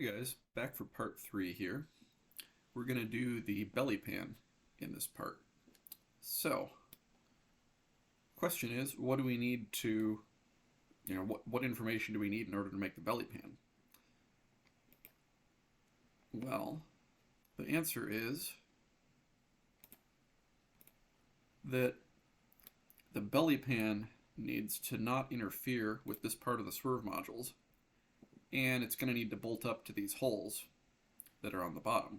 Hey guys, back for part 3 here. We're going to do the belly pan in this part. So, question is, what do we need to, what information do we need in order to make the belly pan? Well, the answer is that the belly pan needs to not interfere with this part of the swerve modules, and it's going to need to bolt up to these holes that are on the bottom.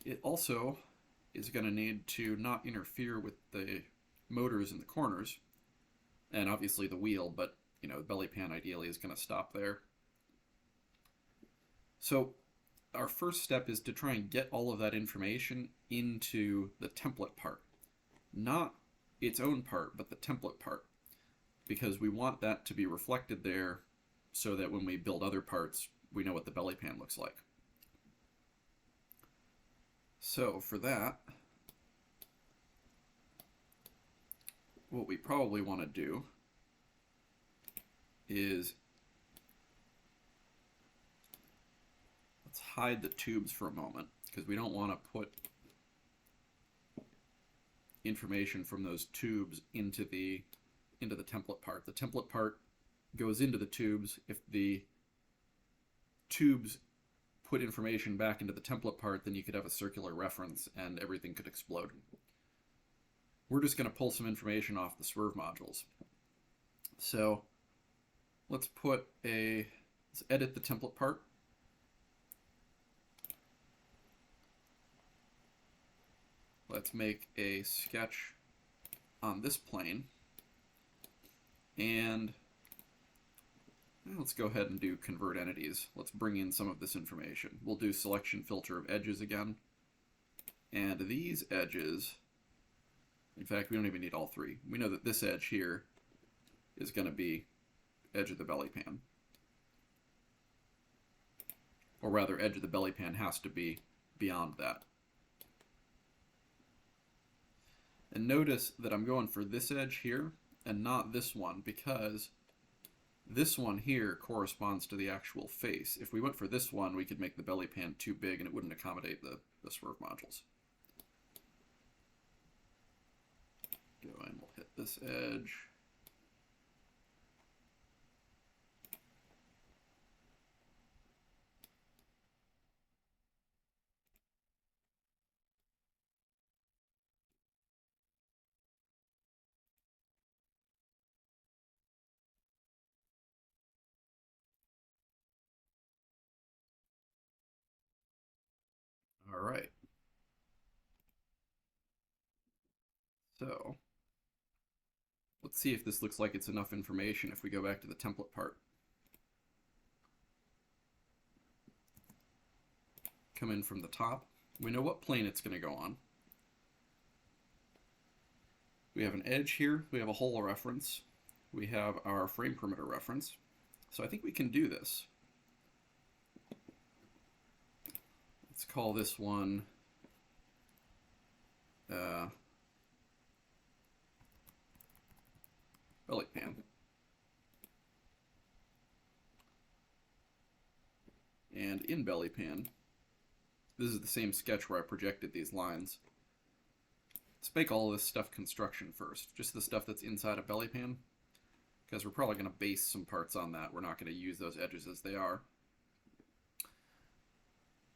It also is going to need to not interfere with the motors in the corners, and obviously the wheel, but the belly pan ideally is going to stop there. So our first step is to try and get all of that information into the template part. Not its own part, but the template part, because we want that to be reflected there so that when we build other parts, we know what the belly pan looks like. So for that, what we probably want to do is let's hide the tubes for a moment, because we don't want to put information from those tubes into the template part. The template part goes into the tubes. If the tubes put information back into the template part, then you could have a circular reference and everything could explode. We're just going to pull some information off the swerve modules. So let's edit the template part. Let's make a sketch on this plane, and let's go ahead and do convert entities. Let's bring in some of this information. We'll do selection filter of edges again, and these edges, in fact, we don't even need all three. We know that this edge here is going to be edge of the belly pan, or rather edge of the belly pan has to be beyond that. And notice that I'm going for this edge here and not this one, because this one here corresponds to the actual face. If we went for this one, we could make the belly pan too big and it wouldn't accommodate the swerve modules. Go and we'll hit this edge. All right. So let's see if this looks like it's enough information if we go back to the template part. Come in from the top. We know what plane it's going to go on. We have an edge here. We have a hole reference. We have our frame perimeter reference. So I think we can do this. Let's call this one belly pan. And in belly pan, this is the same sketch where I projected these lines. Let's make all of this stuff construction first, just the stuff that's inside a belly pan, because we're probably going to base some parts on that. We're not going to use those edges as they are.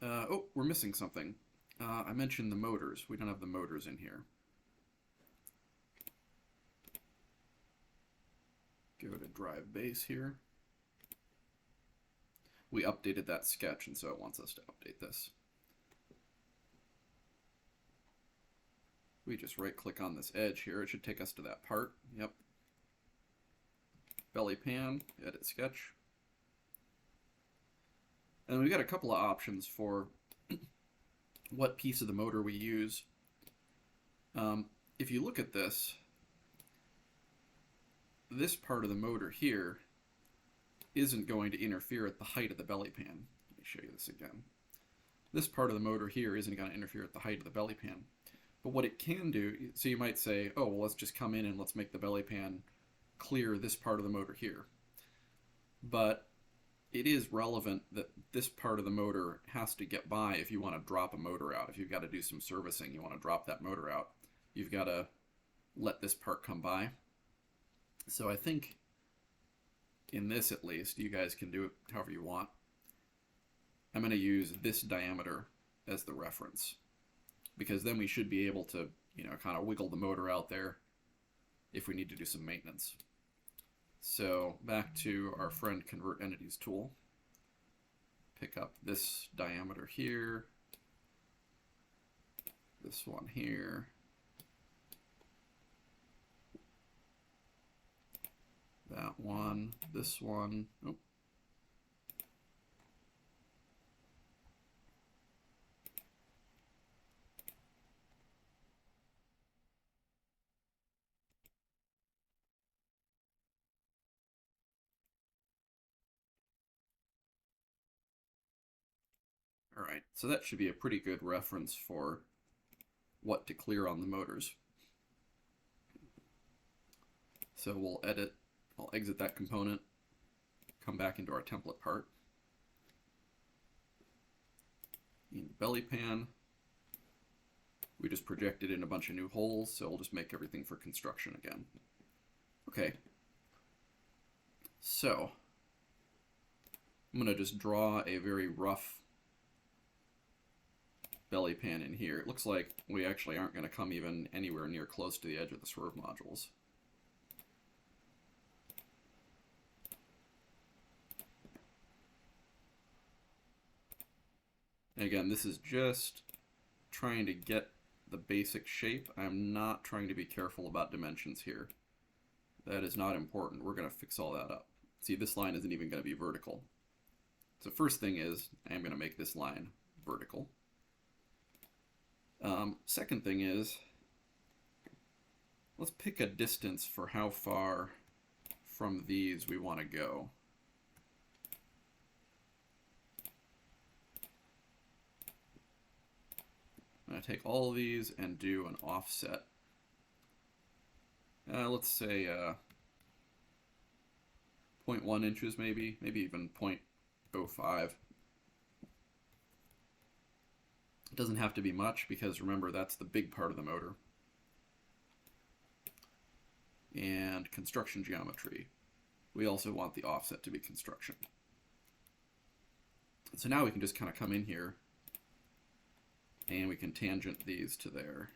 Oh, we're missing something. I mentioned the motors. We don't have the motors in here. Go to drive base here. We updated that sketch, and so it wants us to update this. We just right click on this edge here. It should take us to that part. Yep. Belly pan, edit sketch. And we've got a couple of options for what piece of the motor we use. If you look at this part of the motor here isn't going to interfere at the height of the belly pan. Let me show you this again. This part of the motor here isn't going to interfere at the height of the belly pan. But what it can do, so you might say, oh, well, let's just come in and let's make the belly pan clear this part of the motor here. But it is relevant that this part of the motor has to get by if you want to drop a motor out. If you've got to do some servicing, you want to drop that motor out, you've got to let this part come by. So I think in this, at least, you guys can do it however you want. I'm going to use this diameter as the reference, because then we should be able to, kind of wiggle the motor out there if we need to do some maintenance. So back to our friend Convert Entities tool. Pick up this diameter here, this one here, that one, this one. Oh. All right, so that should be a pretty good reference for what to clear on the motors. So we'll edit, I'll exit that component, come back into our template part. In Bellypan, we just projected in a bunch of new holes, so we'll just make everything for construction again. Okay, so I'm going to just draw a very rough Bellypan in here. It looks like we actually aren't going to come even anywhere near close to the edge of the swerve modules. And again, this is just trying to get the basic shape. I'm not trying to be careful about dimensions here. That is not important. We're going to fix all that up. See, this line isn't even going to be vertical. So first thing is, I'm going to make this line vertical. Second thing is, let's pick a distance for how far from these we want to go. I'm going to take all of these and do an offset. Let's say 0.1 inches maybe even 0.05. It doesn't have to be much because remember that's the big part of the motor. And construction geometry. We also want the offset to be construction. So now we can just kind of come in here and we can tangent these to there.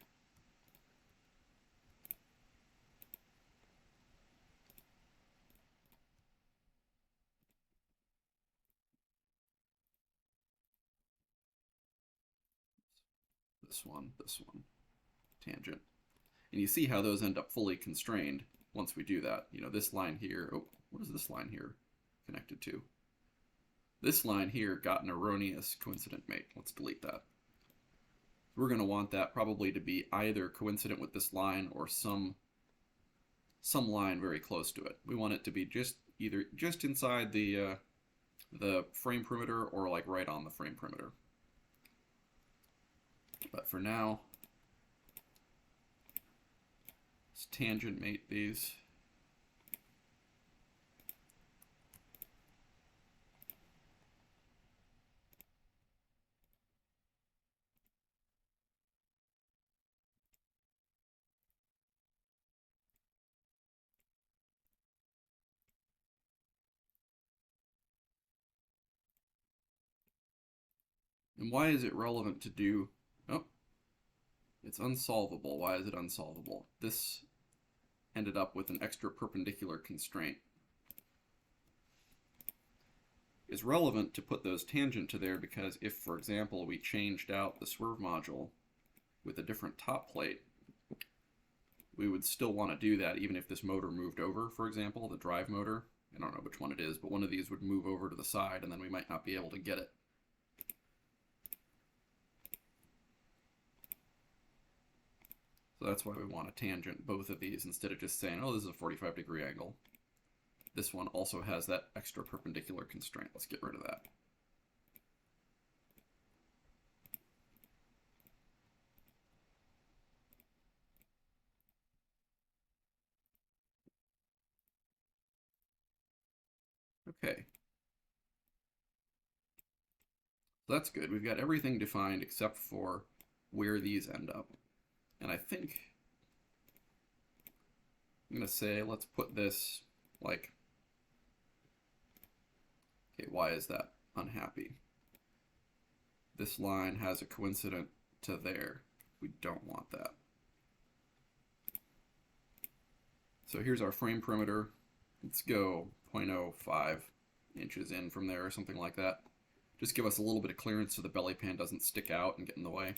This one, tangent. And you see how those end up fully constrained once we do that. This line here, oh, what is this line here connected to? This line here got an erroneous coincident mate. Let's delete that. We're going to want that probably to be either coincident with this line or some line very close to it. We want it to be either just inside the frame perimeter or like right on the frame perimeter. But for now, let's tangent mate these. And why is it relevant to do... Oh, it's unsolvable. Why is it unsolvable? This ended up with an extra perpendicular constraint. It's relevant to put those tangent to there because if, for example, we changed out the swerve module with a different top plate, we would still want to do that even if this motor moved over, for example, the drive motor. I don't know which one it is, but one of these would move over to the side and then we might not be able to get it. So that's why we want to tangent both of these instead of just saying, oh, this is a 45-degree angle. This one also has that extra perpendicular constraint. Let's get rid of that. Okay. So that's good. We've got everything defined except for where these end up. And I think I'm going to say, let's put this like, okay, why is that unhappy? This line has a coincident to there. We don't want that. So here's our frame perimeter. Let's go 0.05 inches in from there or something like that. Just give us a little bit of clearance so the belly pan doesn't stick out and get in the way.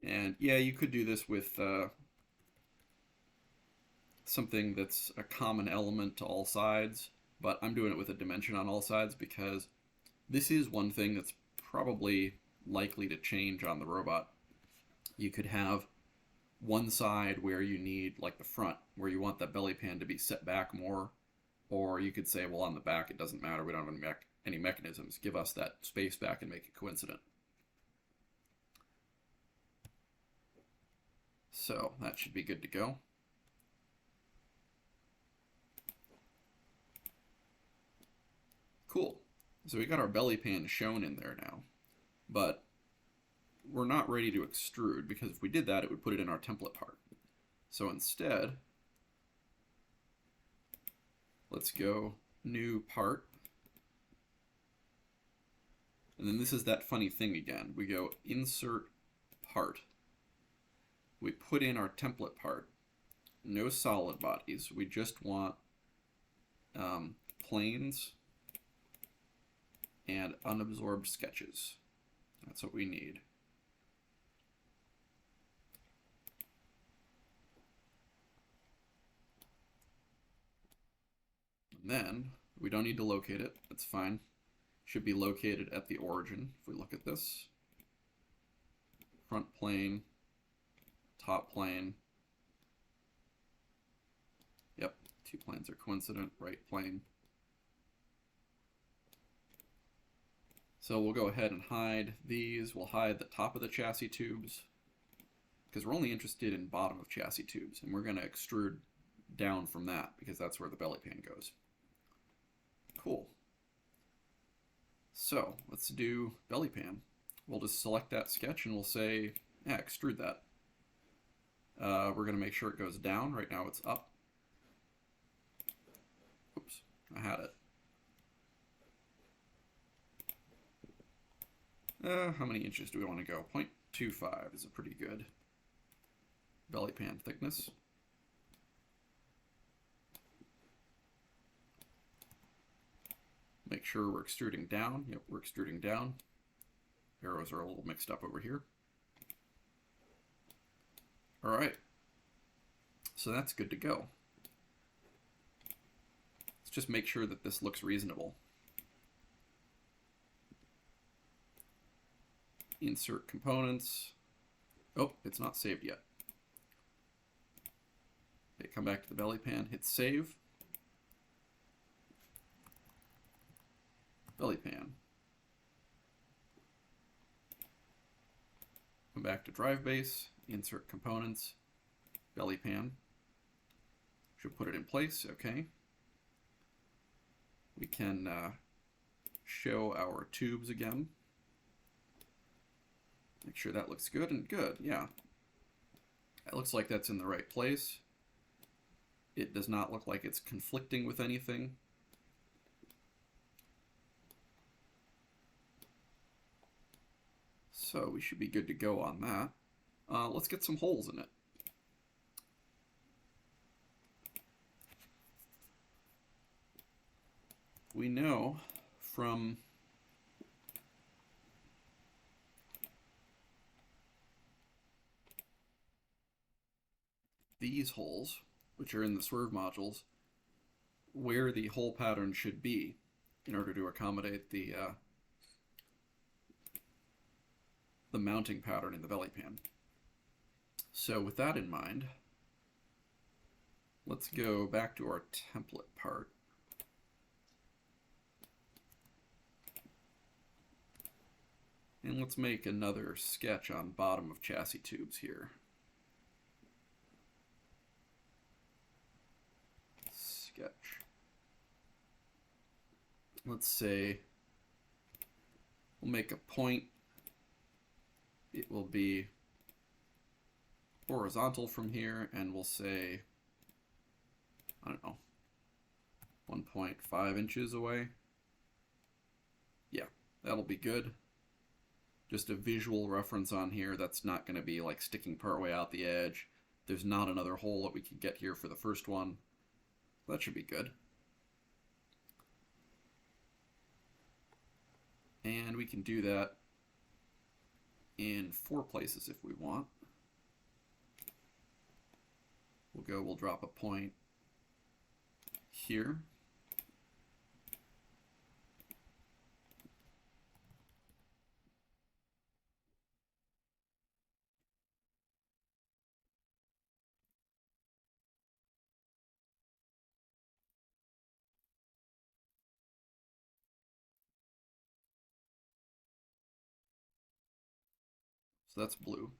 And yeah, you could do this with something that's a common element to all sides, but I'm doing it with a dimension on all sides because this is one thing that's probably likely to change on the robot. You could have one side where you need, like the front, where you want that belly pan to be set back more, or you could say, well, on the back it doesn't matter, we don't have any mechanisms. Give us that space back and make it coincident. So that should be good to go. Cool. So we got our belly pan shown in there now, but we're not ready to extrude because if we did that, it would put it in our template part. So instead, let's go new part. And then this is that funny thing again. We go insert part. We put in our template part. No solid bodies. We just want planes and unabsorbed sketches. That's what we need. And then we don't need to locate it. That's fine. Should be located at the origin. If we look at this, front plane, top plane. Yep, two planes are coincident. Right plane. So we'll go ahead and hide these. We'll hide the top of the chassis tubes because we're only interested in bottom of chassis tubes, and we're going to extrude down from that because that's where the belly pan goes. Cool. So let's do belly pan. We'll just select that sketch and we'll say, yeah, extrude that. We're going to make sure it goes down. Right now it's up. Oops, I had it. How many inches do we want to go? 0.25 is a pretty good belly pan thickness. Make sure we're extruding down. Yep, we're extruding down. Arrows are a little mixed up over here. All right, so that's good to go. Let's just make sure that this looks reasonable. Insert components. Oh, it's not saved yet. Okay, come back to the belly pan, hit save. Belly pan. Come back to drive base, insert components, belly pan. Should put it in place, okay. We can show our tubes again. Make sure that looks good, and good, yeah. It looks like that's in the right place. It does not look like it's conflicting with anything. So we should be good to go on that. Let's get some holes in it. We know from these holes, which are in the swerve modules, where the hole pattern should be in order to accommodate the mounting pattern in the belly pan. So with that in mind, let's go back to our template part. And let's make another sketch on bottom of chassis tubes here. sketch. Let's say we'll make a point. It will be horizontal from here, and we'll say, I don't know, 1.5 inches away. Yeah, that'll be good. Just a visual reference on here that's not going to be like sticking partway out the edge. There's not another hole that we can get here for the first one. That should be good. And we can do that in 4 places if we want. We'll drop a point here. So that's blue.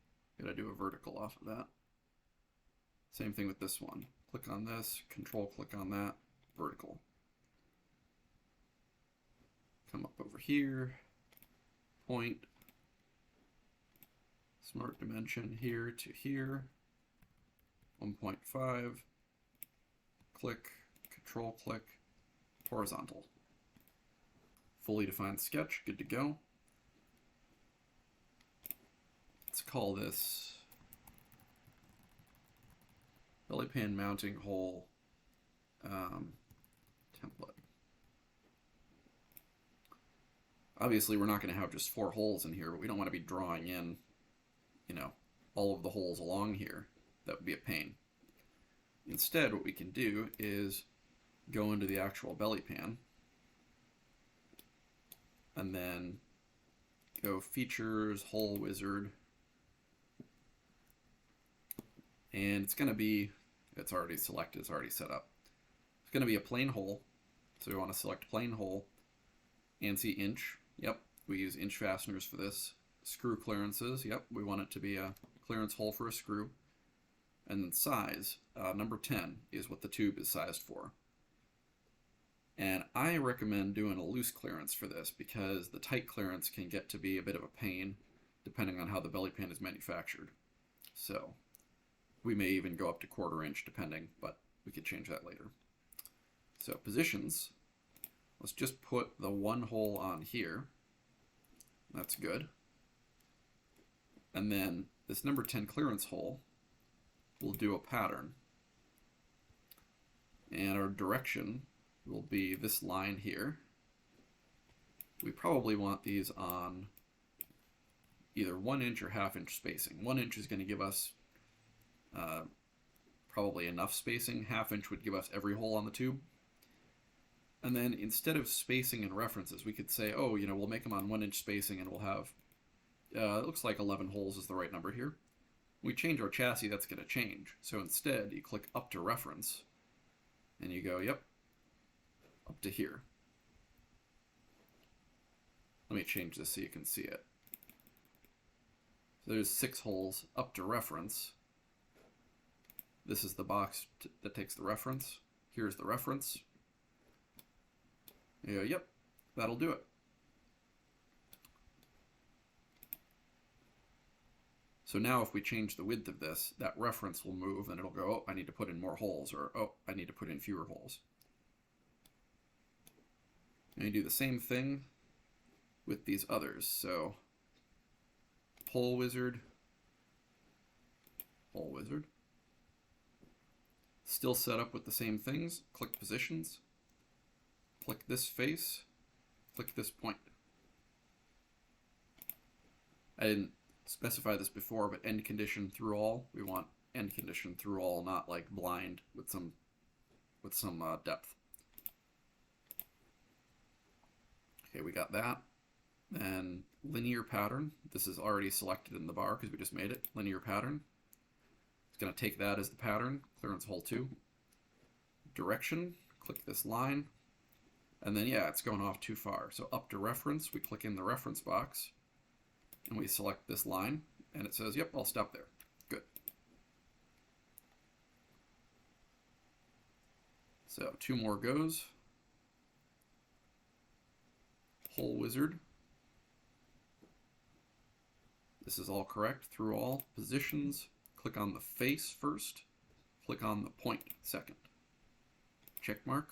Gotta do a vertical off of that. Same thing with this one. Click on this, control click on that, vertical. Come up over here, point, smart dimension here to here, 1.5, click, control click, horizontal. Fully defined sketch, good to go. Let's call this Bellypan mounting hole template. Obviously, we're not going to have just 4 holes in here, but we don't want to be drawing in, you know, all of the holes along here. That would be a pain. Instead, what we can do is go into the actual Bellypan and then go Features, Hole Wizard, and it's going to be, it's already selected, it's already set up. It's going to be a plain hole, so we want to select plain hole, ANSI inch, yep, we use inch fasteners for this. Screw clearances, yep, we want it to be a clearance hole for a screw. And then size, number 10 is what the tube is sized for. And I recommend doing a loose clearance for this because the tight clearance can get to be a bit of a pain depending on how the Bellypan is manufactured. So we may even go up to 1/4 inch depending, but we could change that later. So positions, let's just put the 1 hole on here. That's good. And then this number 10 clearance hole, we'll do a pattern. And our direction will be this line here. We probably want these on either 1 inch or 1/2 inch spacing. 1 inch is going to give us probably enough spacing. 1/2 inch would give us every hole on the tube. And then instead of spacing and references, we could say, oh, you know, we'll make them on 1 inch spacing and we'll have, it looks like 11 holes is the right number here. When we change our chassis, that's going to change. So instead, you click up to reference and you go, yep, up to here. Let me change this so you can see it. So there's 6 holes up to reference. This is the box that takes the reference. Here's the reference. You go, yep, that'll do it. So now if we change the width of this, that reference will move and it'll go, oh, I need to put in more holes, or oh, I need to put in fewer holes. And you do the same thing with these others. So hole wizard, hole wizard. Still set up with the same things. Click positions, click this face, click this point. I didn't specify this before, but end condition through all. We want end condition through all, not like blind with some depth. Okay, we got that. Then linear pattern. This is already selected in the bar because we just made it. Linear pattern. It's going to take that as the pattern. Clearance hole 2. Direction. Click this line. And then, yeah, it's going off too far. So up to reference, we click in the reference box. And we select this line. And it says, yep, I'll stop there. Good. So 2 more goes. Hole wizard. This is all correct through all positions. Click on the face first. Click on the point second. Check mark.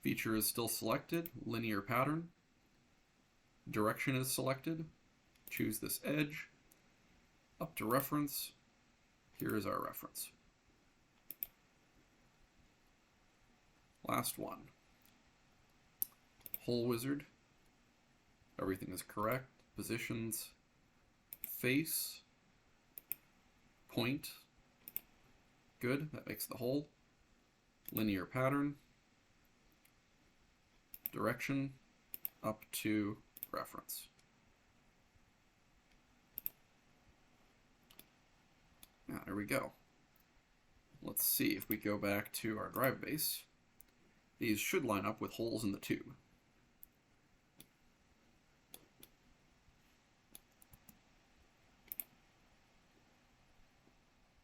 Feature is still selected. Linear pattern. Direction is selected. Choose this edge. Up to reference. Here is our reference. Last one. Hole wizard. Everything is correct. Positions. Face. Point. Good. That makes the hole. Linear pattern. Direction. Up to reference. Now, there we go. Let's see if we go back to our drive base. These should line up with holes in the tube.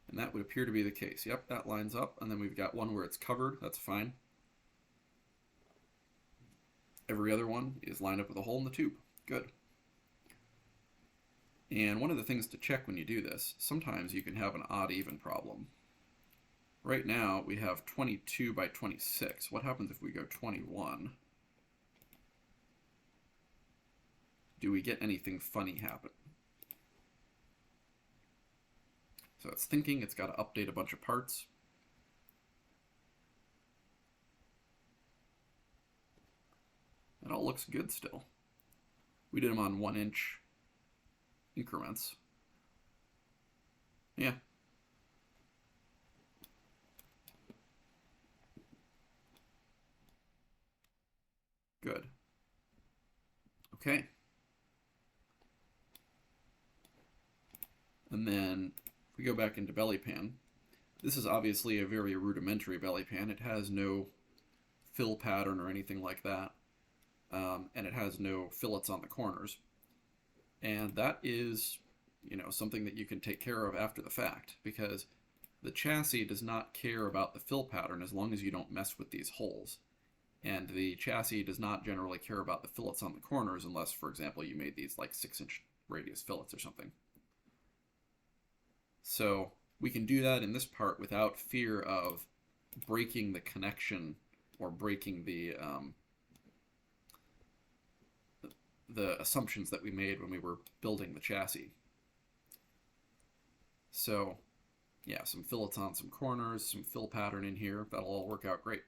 And that would appear to be the case. Yep, that lines up. And then we've got one where it's covered. That's fine. Every other one is lined up with a hole in the tube. Good. And one of the things to check when you do this, sometimes you can have an odd-even problem. Right now, we have 22 by 26. What happens if we go 21? Do we get anything funny happen? So it's thinking it's got to update a bunch of parts. It all looks good still. We did them on 1-inch increments. Yeah. Good. Okay. And then if we go back into Bellypan, this is obviously a very rudimentary Bellypan. It has no fill pattern or anything like that. And it has no fillets on the corners. And that is, something that you can take care of after the fact, because the chassis does not care about the fill pattern as long as you don't mess with these holes. And the chassis does not generally care about the fillets on the corners unless, for example, you made these like 6-inch radius fillets or something. So we can do that in this part without fear of breaking the connection or breaking the assumptions that we made when we were building the chassis. So yeah, some fillets on some corners, some fill pattern in here, that'll all work out great.